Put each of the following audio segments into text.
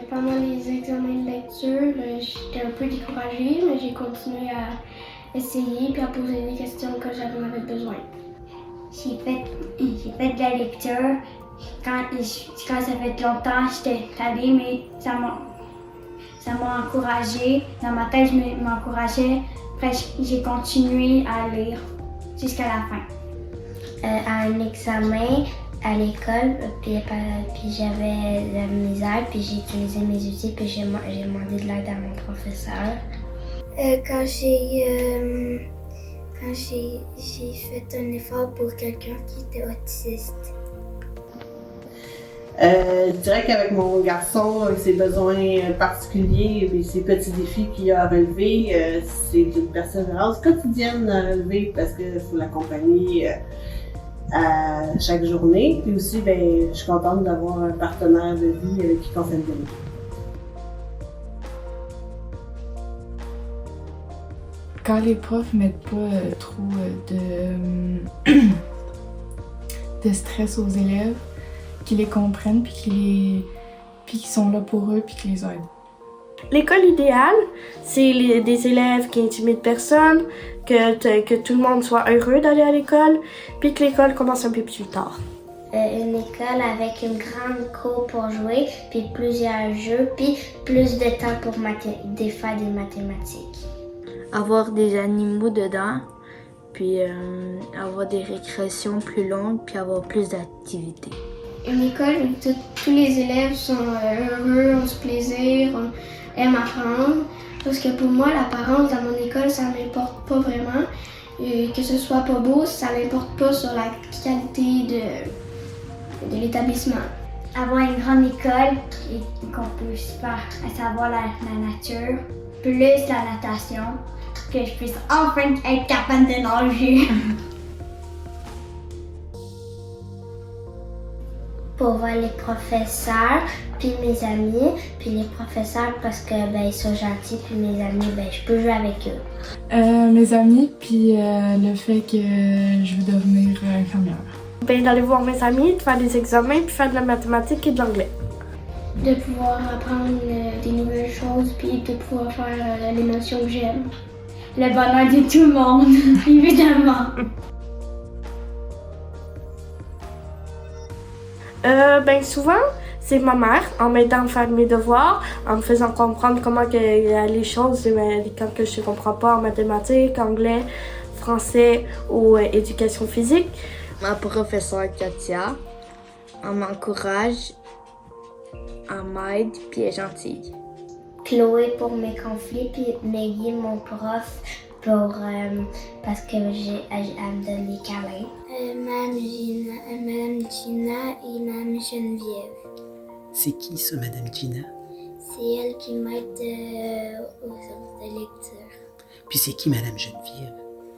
Pendant les examens de lecture, j'étais un peu découragée, mais j'ai continué à essayer puis à poser des questions quand j'en avais besoin. J'ai fait de la lecture. Quand ça fait longtemps, j'étais allée, mais ça m'a encouragée. Dans ma tête, je m'encourageais. Après, j'ai continué à lire jusqu'à la fin. À un examen à l'école, puis j'avais de la misère, puis j'ai utilisé mes outils, puis j'ai demandé de l'aide à mon professeur. Quand j'ai fait un effort pour quelqu'un qui était autiste. Je dirais qu'avec mon garçon, avec ses besoins particuliers et ses petits défis qu'il a à relever, c'est une persévérance quotidienne à relever parce qu'il faut l'accompagner à chaque journée. Puis aussi, je suis contente d'avoir un partenaire de vie avec qui on fait le bien. Quand les profs mettent pas trop de stress aux élèves, qu'ils les comprennent puis qu'ils sont là pour eux puis qu'ils les aident. L'école idéale, c'est des élèves qui intimident personne, que tout le monde soit heureux d'aller à l'école, puis que l'école commence un peu plus tard. Une école avec une grande cour pour jouer, puis plusieurs jeux, puis plus de temps pour faire des mathématiques. Avoir des animaux dedans, puis avoir des récréations plus longues, puis avoir plus d'activités. Une école où tous les élèves sont heureux, ont du plaisir, aiment apprendre. Parce que pour moi, l'apparence dans mon école, ça m'importe pas vraiment. Que ce soit pas beau, ça m'importe pas sur la qualité de l'établissement. Avoir une grande école qu'on puisse faire, à savoir la nature, plus la natation, que je puisse enfin être capable de nager. Pour voir les professeurs, puis mes amis, puis les professeurs parce que ils sont gentils, puis mes amis, je peux jouer avec eux. Mes amis, puis le fait que je veux devenir infirmière. D'aller voir mes amis, de faire des examens, puis faire de la mathématique et de l'anglais. De pouvoir apprendre des nouvelles choses, puis de pouvoir faire les notions que j'aime. Le bonheur de tout le monde, évidemment. Souvent, c'est ma mère, en m'aidant à faire mes devoirs, en me faisant comprendre comment que les choses, quand que je ne comprends pas en mathématiques, anglais, français ou éducation physique. Ma professeure Katia, elle m'encourage, elle m'aide, puis elle est gentille. Chloé pour mes conflits, puis Maggie, mon prof, parce que elle me donne des câlins. Madame Gina et Madame Geneviève. C'est qui ça, Madame Gina? C'est elle qui m'aide aux séances de lecture. Puis c'est qui Madame Geneviève?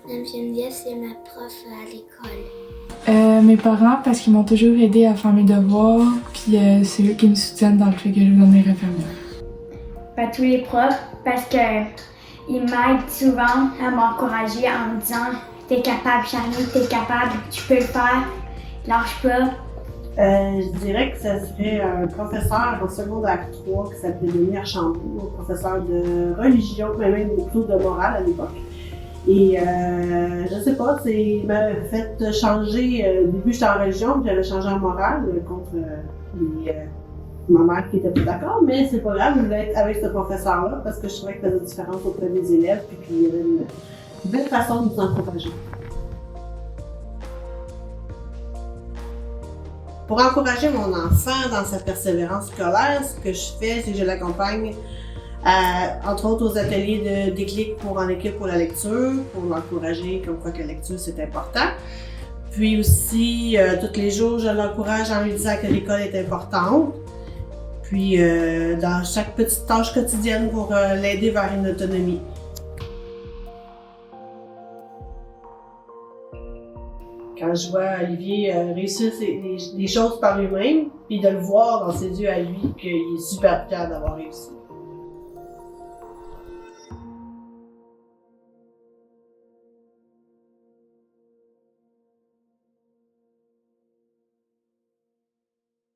Madame Geneviève, c'est ma prof à l'école. Mes parents, parce qu'ils m'ont toujours aidé à faire mes devoirs, puis c'est eux qui me soutiennent dans le fait que je veux devenir infirmière. Tous les profs, parce qu'ils m'aident souvent à m'encourager en me disant « T'es capable, Charlie, t'es capable, tu peux le faire, lâche pas. » Je dirais que ça serait un professeur en secondaire 3 qui s'appelait Denis Archambault, un professeur de religion, mais même plutôt de morale à l'époque. Et je sais pas, il m'a fait changer. Au début, j'étais en religion, puis j'avais changé en morale contre ma mère qui était pas d'accord, mais c'est pas grave, je voulais être avec ce professeur-là parce que je trouvais que ça faisait différence auprès des élèves, puis qu'il y avait une belle façon de nous encourager. Pour encourager mon enfant dans sa persévérance scolaire, ce que je fais, c'est que je l'accompagne entre autres aux ateliers de déclic en équipe pour la lecture, pour l'encourager comme quoi que la lecture c'est important. Puis aussi, tous les jours, je l'encourage en lui disant que l'école est importante. Puis dans chaque petite tâche quotidienne pour l'aider vers une autonomie. Quand je vois Olivier réussir des choses par lui-même, puis de le voir dans ses yeux à lui qu'il est super fier d'avoir réussi.